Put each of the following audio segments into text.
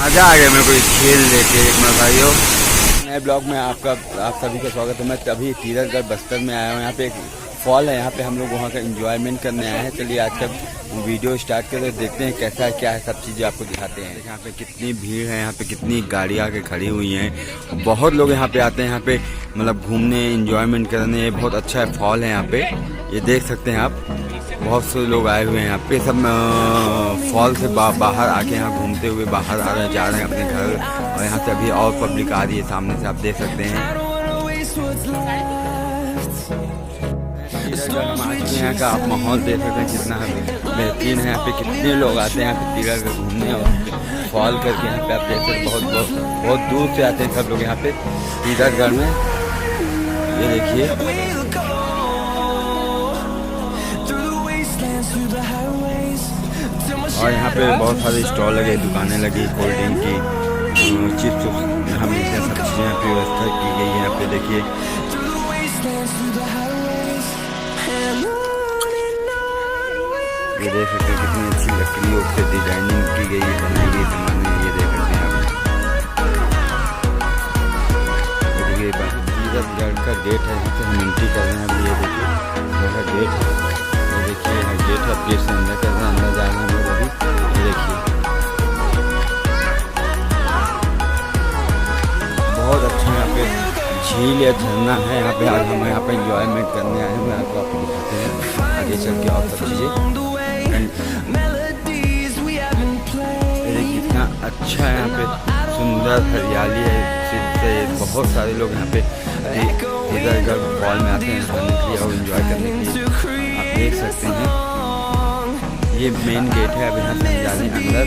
मज़ा आ गया मेरे को खेल लेके एक मिनट भाइयों। नए ब्लॉग में आप सभी का स्वागत है। मैं अभी तीरथगढ़ बस्तर में आया हूँ। यहाँ पे एक फॉल है, यहाँ पे हम लोग वहाँ का एंजॉयमेंट करने आए हैं। चलिए आज का वीडियो स्टार्ट करके देखते हैं कैसा है क्या है, सब चीज़ें आपको दिखाते हैं। यहाँ पे कितनी भीड़ है, यहाँ पे कितनी गाड़ियाँ आके खड़ी हुई हैं। बहुत लोग यहाँ पे आते हैं, यहाँ पे मतलब घूमने एंजॉयमेंट करने। बहुत अच्छा है फॉल है यहाँ पे, ये देख सकते हैं आप। बहुत से लोग आए हुए हैं यहाँ पे, सब फॉल से बाहर आके यहाँ घूमते हुए बाहर आ रहे जा रहे हैं अपने घर। और यहाँ से अभी और पब्लिक आ रही है, सामने से आप देख सकते हैं। यहाँ का आप माहौल देख सकते हैं कितना बेहतरीन है। यहाँ पे कितने लोग आते हैं यहाँ पे तीरथगढ़ घूमने और फॉल करके। यहाँ पे आप देख सकते हैं बहुत दूर से आते हैं सब लोग यहाँ पे तीरथगढ़ में। ये देखिए और यहाँ पे बहुत सारे स्टॉल लगे, दुकानें लगी कोल्ड ड्रिंक की, चिप्स यहाँ मिलते हैं, सब चीज़ें यहाँ पे व्यवस्था की गई है। यहाँ पे देखिए ये देख सकते हैं कितनी अच्छी लकड़ियों से डिजाइनिंग की गई है, बनाई गई सामान है। ये देख सकते हैं आप, देखिए तीरथगढ़ का गेट है, यहाँ से हम एंट्री कर रहे हैं। अभी ये देखिए वह गेट है, ये देखिए यहाँ गेट है, गेट से अंदर कर रहे हैं, अंदर जा रहे हैं लोग अभी। ये देखिए बहुत अच्छा यहाँ पे झील या झरना है। यहाँ पे आज हम यहाँ पे एंजॉयमेंट करने आए हैं। आपको दिखाते हैं आगे चल के और सब चीज़ें। कितना अच्छा है यहाँ पे, सुंदर हरियाली है। बहुत सारे लोग यहाँ पे तीरथगढ़ फॉल में आते हैं घूमने के लिए और एंजॉय करने के लिए। आप देख सकते हैं ये मेन गेट है। अब यहाँ से हम जा रहे हैं अंदर।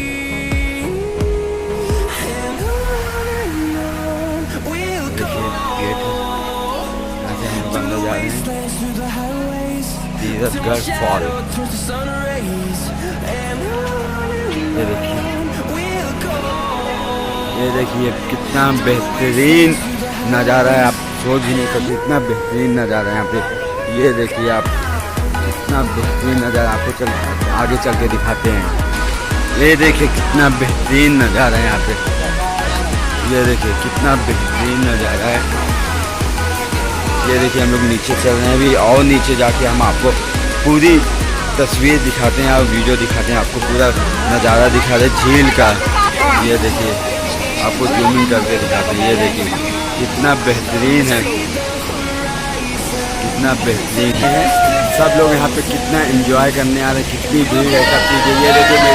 देखिए गेट है, यहाँ से हम लोग अंदर जा रहे हैं तीरथगढ़ फॉल। ये देखिए कितना बेहतरीन नज़ारा है, आप सोच भी नहीं सकते इतना बेहतरीन नज़ारा है यहाँ पे। ये देखिए आप कितना बेहतरीन नज़ारा, आपको आगे चल के दिखाते हैं। ये देखिए कितना बेहतरीन नज़ारा है यहाँ पे। ये देखिए कितना बेहतरीन नज़ारा है। ये देखिए हम लोग नीचे चल रहे हैं अभी, और नीचे जाके हम आपको पूरी तस्वीर दिखाते हैं और वीडियो दिखाते हैं, आपको पूरा नज़ारा दिखा रहे झील का। ये देखिए आपको जूमिंग करके दिखाते हैं। ये देखिए कितना बेहतरीन है, कितना बेहतरीन है। सब लोग यहाँ पे कितना एंजॉय करने आ रहे हैं, कितनी भीड़ है, सब चीज़ें। ये देखिए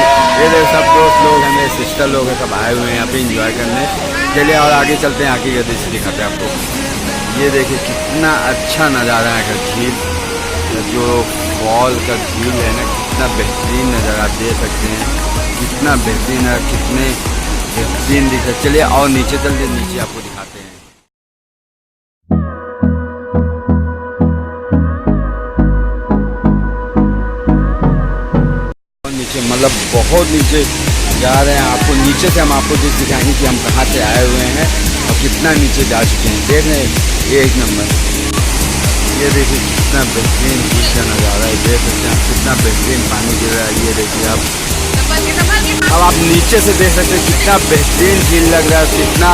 सब दोस्त लोग हैं, मेरे सिस्टर लोग हैं, सब आए हुए हैं यहाँ पे एंजॉय करने। चलिए और आगे चलते हैं, आगे के दृश्य दिखाते हैं आपको। ये देखिए कितना अच्छा नज़ारा है, झील जो फॉल का झील है ना, कितना बेहतरीन नज़ारा आप देख सकते हैं। कितना बेहतरीन है, कितने बेहतरीन दिख रहा है। चलिए और नीचे चलते, नीचे आपको दिखाते हैं। और नीचे मतलब बहुत नीचे जा रहे हैं, आपको नीचे से हम आपको दिखाएंगे कि हम कहाँ से आए हुए हैं और कितना नीचे जा चुके हैं। देख रहे हैं ये एक नंबर। ये देखिए कितना बेहतरीन झील का नज़ारा है, देख सकते हैं आप कितना बेहतरीन पानी गिर रहा है। ये देखिए आप, अब आप नीचे से देख सकते हैं कितना बेहतरीन झील लग रहा है, कितना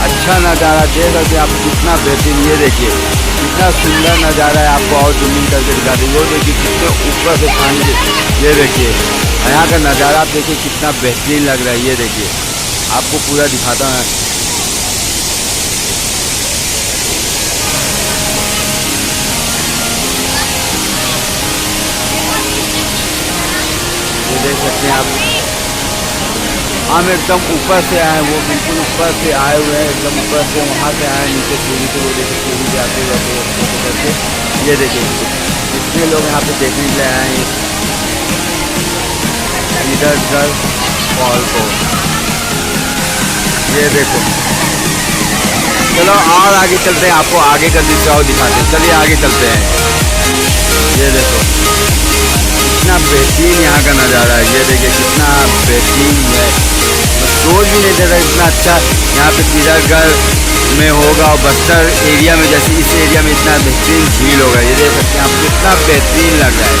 अच्छा नज़ारा देख सकते हैं आप, कितना बेहतरीन। ये देखिए कितना सुंदर नज़ारा है, आपको और जूमिंग करके दिखा दें। वो देखिए कितने ऊपर से पानी, ये देखिए यहाँ का नज़ारा आप देखिए कितना बेहतरीन लग रहा है। ये देखिए आपको पूरा दिखाता हूँ। ये देख सकते हैं आप, हम एकदम ऊपर से आए, वो बिल्कुल ऊपर से आए हुए हैं, एकदम ऊपर से वहाँ से आए नीचे सीढ़ी से। वो देखिए सीढ़ी से आते हुए करके। ये देखिए कितने लोग यहाँ पे देखने के लिए आए हैं तीरथगढ़ फॉल को। ये देखो, चलो और आगे चलते हैं, आपको आगे का दृश्य और दिखाते हैं। चलिए आगे चलते हैं। ये देखो कितना बेहतरीन यहाँ का नज़ारा है। ये देखिए कितना बेहतरीन है, सोच भी नहीं दे रहा इतना अच्छा यहाँ पे तीरथगढ़ में होगा और बस्तर एरिया में, जैसे इस एरिया में इतना बेहतरीन झील होगा। ये देख सकते हैं आप कितना बेहतरीन लग रहा है,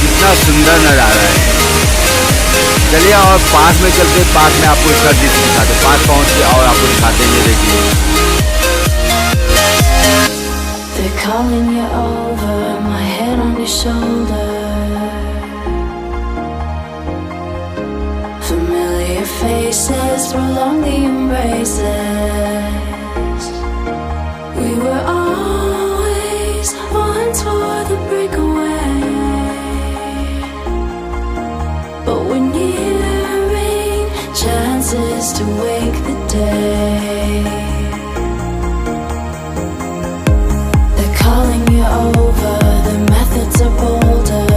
कितना सुंदर नज़ारा है। चलिए और पास में चलते, पास में आपको इसका दृश्य दिखाते, पास पहुंच के और आपको दिखाते हैं। ये देखिए They're calling you over, my head on your shoulder. Familiar faces prolong the embraces. We were always one toward the breakaway, but we're nearing chances to wake the day. They're calling you over, the methods are bolder.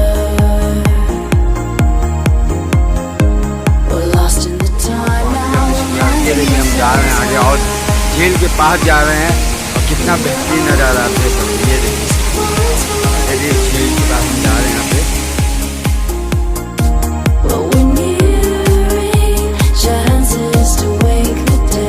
We're lost in the time now. ये देखिए हम जा रहे हैं आगे और झील के पास जा रहे हैं और कितना बेहतरीन नज़ारा आप देख सकते हैं। ये देखिए झील के पास हम जा रहे हैं यहाँ पे। But we're nearing chances to wake the day.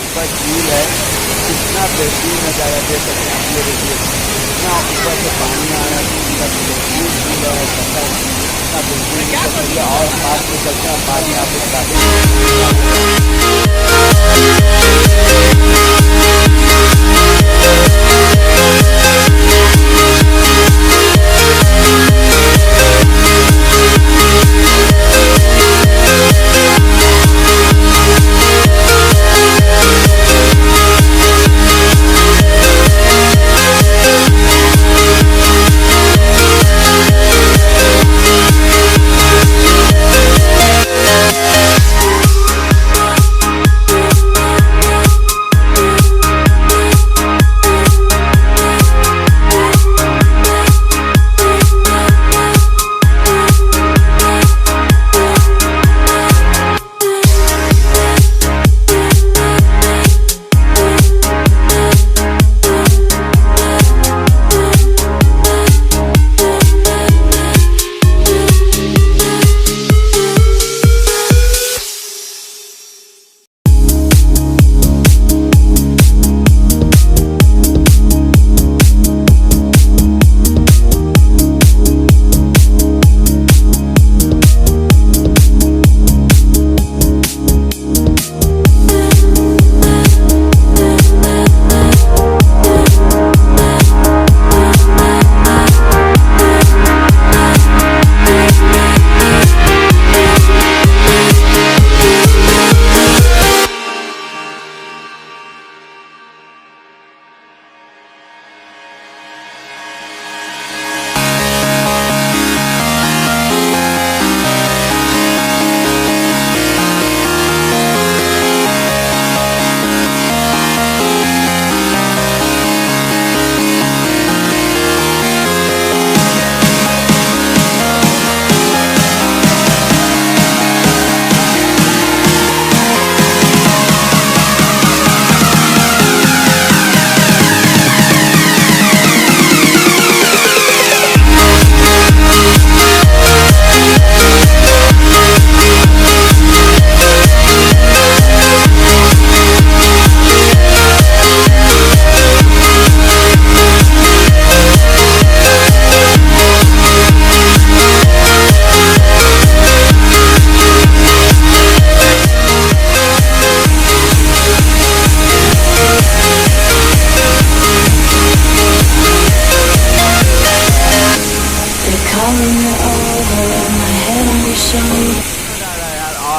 ऊपर झील है, कितना बेहतरीन नज़ारा देख सकते हैं आप। ये देखिए कितना ऊपर से पानी आ रहा है, कितना बेहतरीन झील है, कितना बेहतरीन है। और पास में चलते हैं, पास में आपको दिखाते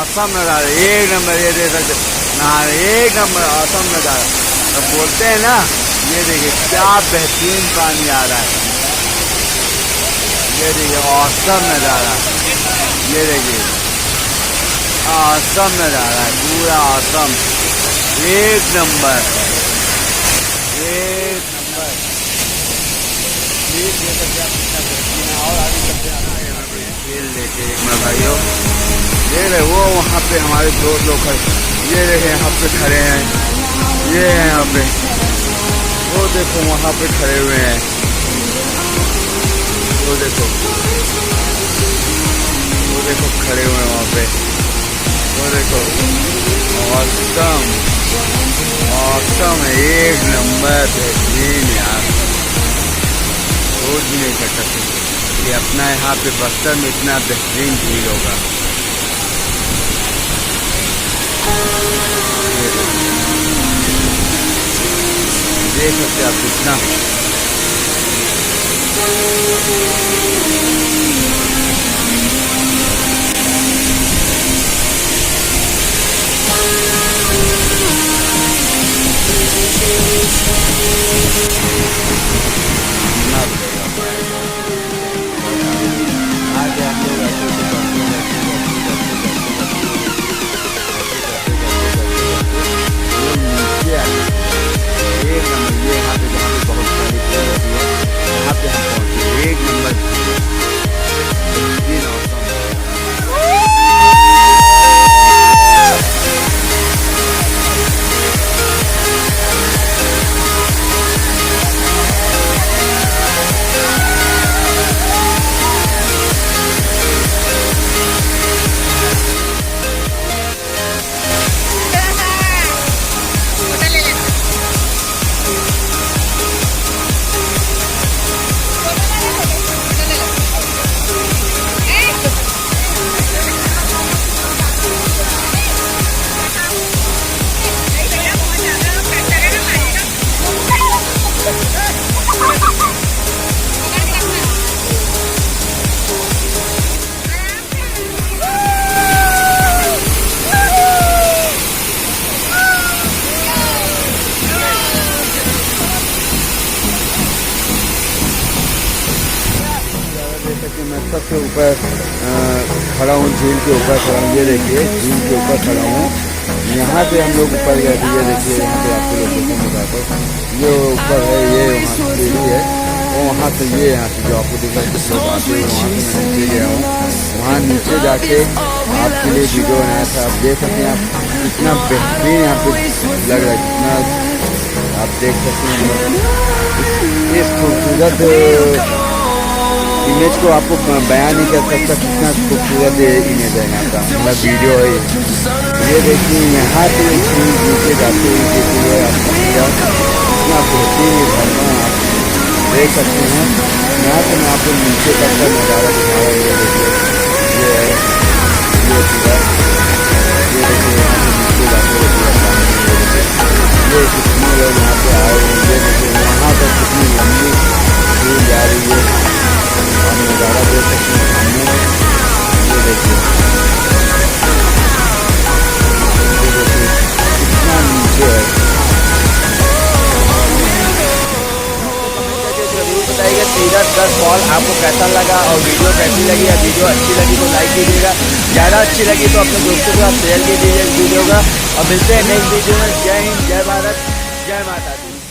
औसम नज़ारा, एक नंबर। ये देख सकते नहा एक नंबर औसम नज़ारा। तो बोलते हैं ना, ये देखिए क्या बेहतरीन पानी आ रहा है। ये देखिए औसम नज़ारा, ये देखिए औसम नज़ारा है, पूरा औसम, एक नंबर, एक नंबर। ये देख सकते हैं आप कितना बेहतरीन है। और आगे चलते हैं खेल लेके एक मिनट भाइयों। देख रहे वो वहाँ पे हमारे दोस्त लोग ये देखे यहाँ पे खड़े हैं, ये है यहाँ पे, वो देखो वहाँ पे खड़े हुए हैं, वो देखो खड़े हुए हैं वहाँ पे, वो देखो औसम है, एक नंबर बेहतरीन यार, सोच भी नहीं कर सकते कि अपना यहाँ पे बस्तर में इतना बेहतरीन भीड़ होगा। देख सकते आप कितना आगे हम लोग एक नंबर, ये यहाँ पे जहाँ पे बहुत सारी भीड़ होती है, यहाँ पे हम पहुँचे एक नंबर दिन और कि मैं सबसे ऊपर खड़ा हूँ, झील के ऊपर खड़ा हूँ, ये देखिए झील के ऊपर खड़ा हूँ, यहाँ से हम लोग ऊपर गए थे, ये देखिए यहाँ पे आपको लोकेशन बताता हूँ, ये ऊपर है, ये वहाँ से सीढ़ी है, वो वहाँ से ये यहाँ से जो आपको दिखा कुछ लोग आते हैं, वहाँ से मैं नीचे गया हूँ, वहाँ नीचे जाके आपके लिए वीडियो बनाया था, आप देख सकते हैं आप कितना बेहतरीन यहाँ पे लग रहा है, कितना आप देख सकते हैं इस खूबसूरत इमेज को आपको बयान नहीं कर सकता, कितना खूबसूरत इमेज है यहाँ का, मतलब वीडियो है। ये देखिए यहाँ से नीचे जाते हैं, देखिए कितना बेहतरीन झरना आप देख सकते हैं। यहाँ से मैं आपको नीचे तक का नज़ारा दिखा रहा हूँ, ये देखिए ये है, ये पूरा ये देखिए यहाँ से नीचे जाते ये कितने लोग यहाँ पे आए हैं, ये देखिए वहाँ तक कितनी लंबी दूर जा रही है, आप नज़ारा देख सकते हैं सामने, ये देखिए कितना नीचे है। जरूर बताइएगा तीरथगढ़ फॉल आपको कैसा लगा और वीडियो कैसी लगी, या वीडियो अच्छी लगी तो लाइक कीजिएगा, ज़्यादा अच्छी लगी तो अपने दोस्तों के साथ शेयर कीजिएगा इस वीडियो का, और मिलते हैं नेक्स्ट वीडियो में। जय हिंद, जय भारत, जय माता दी।